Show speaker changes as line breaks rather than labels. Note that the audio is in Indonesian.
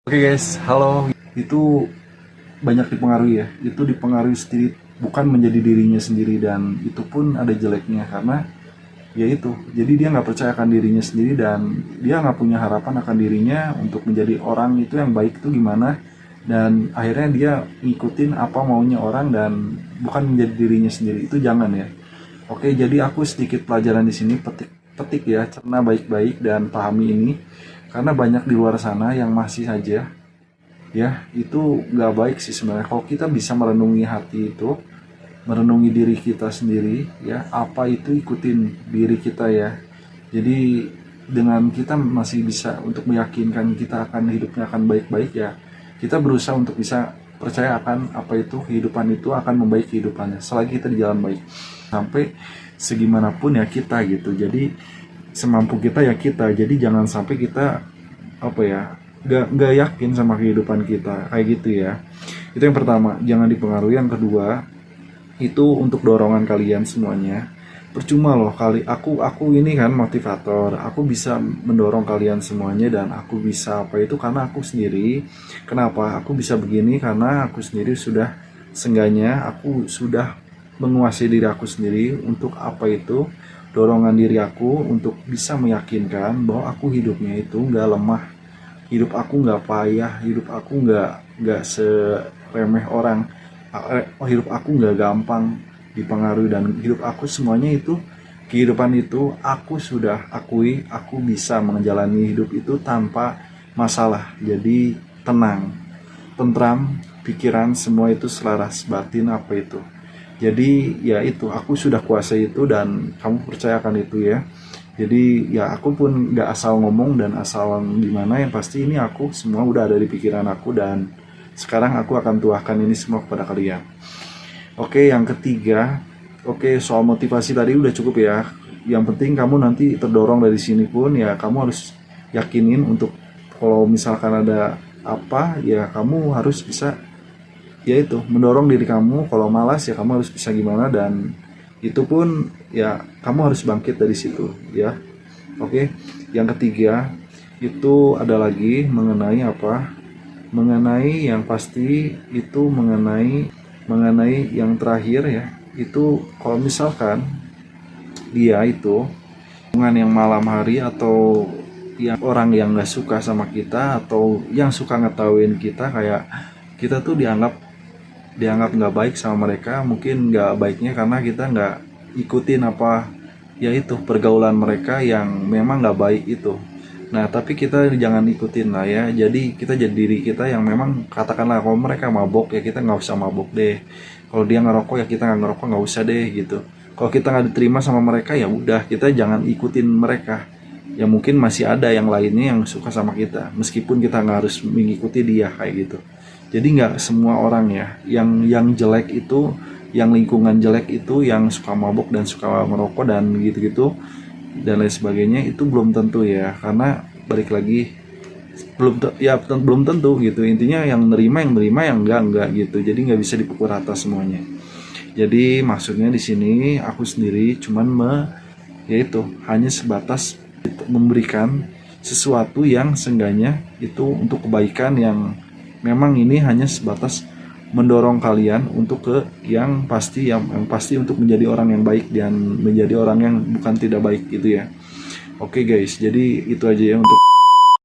Oke guys, halo. Itu banyak dipengaruhi ya. Itu dipengaruhi sendiri, bukan menjadi dirinya sendiri, dan itu pun ada jeleknya karena ya itu. Jadi dia nggak percaya akan dirinya sendiri dan dia nggak punya harapan akan dirinya untuk menjadi orang itu yang baik itu gimana, dan akhirnya dia ngikutin apa maunya orang dan bukan menjadi dirinya sendiri. Itu jangan ya. Oke, jadi aku sedikit pelajaran di sini, petik ya, cerna baik-baik dan pahami ini karena banyak di luar sana yang masih saja ya itu nggak baik sih sebenarnya. Kalau kita bisa merenungi hati itu, merenungi diri kita sendiri ya, apa itu ikutin diri kita ya. Jadi dengan kita masih bisa untuk meyakinkan kita akan hidupnya akan baik-baik ya, kita berusaha untuk bisa percaya akan apa itu kehidupan itu akan membaik kehidupannya selagi kita di jalan baik sampai segimanapun ya kita gitu. Jadi semampu kita ya kita, jadi jangan sampai kita apa ya, nggak yakin sama kehidupan kita kayak gitu ya. Itu yang pertama, jangan dipengaruhi. Yang kedua, itu untuk dorongan kalian semuanya. Percuma loh kali aku ini kan motivator, aku bisa mendorong kalian semuanya dan aku bisa apa itu karena aku sendiri. Kenapa aku bisa begini? Karena aku sendiri sudah, seenggaknya aku sudah menguasai diri aku sendiri untuk apa itu, dorongan diri aku untuk bisa meyakinkan bahwa aku hidupnya itu nggak lemah, hidup aku nggak payah, hidup aku nggak seremeh orang. Hidup aku nggak gampang dipengaruhi dan hidup aku semuanya itu, kehidupan itu aku sudah akui, aku bisa menjalani hidup itu tanpa masalah. Jadi tenang, tentram, pikiran semua itu selaras, batin apa itu. Jadi ya itu, aku sudah kuasai itu dan kamu percayakan itu ya. Jadi ya aku pun nggak asal ngomong dan asal gimana, yang pasti ini aku semua udah ada di pikiran aku dan sekarang aku akan tuahkan ini semua kepada kalian. Oke, yang ketiga, oke, soal motivasi tadi udah cukup ya. Yang penting kamu nanti terdorong dari sini pun ya kamu harus yakinin untuk kalau misalkan ada apa ya kamu harus bisa ya itu mendorong diri kamu. Kalau malas ya kamu harus bisa gimana, dan itu pun ya kamu harus bangkit dari situ ya. Oke, yang ketiga itu ada lagi mengenai apa, mengenai yang pasti itu mengenai yang terakhir ya, itu kalau misalkan dia itu hubungan yang malam hari atau yang orang yang nggak suka sama kita atau yang suka ngetawain kita, kayak kita tuh dianggap nggak baik sama mereka. Mungkin nggak baiknya karena kita nggak ikutin apa ya itu pergaulan mereka yang memang nggak baik itu. Nah tapi kita jangan ikutin lah ya, jadi kita jadi diri kita yang memang, katakanlah kalau mereka mabok ya kita nggak usah mabok deh, kalau dia ngerokok ya kita nggak ngerokok, nggak usah deh gitu. Kalau kita nggak diterima sama mereka ya udah, kita jangan ikutin mereka. Ya mungkin masih ada yang lainnya yang suka sama kita meskipun kita nggak harus mengikuti dia kayak gitu. Jadi nggak semua orang ya yang jelek itu, yang lingkungan jelek itu, yang suka mabuk dan suka merokok dan gitu-gitu dan lain sebagainya, itu belum tentu ya, karena balik lagi belum tentu gitu. Intinya yang nerima, yang enggak gitu. Jadi nggak bisa dipukul rata semuanya. Jadi maksudnya di sini aku sendiri cuman yaitu hanya sebatas memberikan sesuatu yang seenggaknya itu untuk kebaikan, yang memang ini hanya sebatas mendorong kalian untuk ke yang pasti untuk menjadi orang yang baik dan menjadi orang yang bukan tidak baik gitu ya. Oke guys, jadi itu aja ya untuk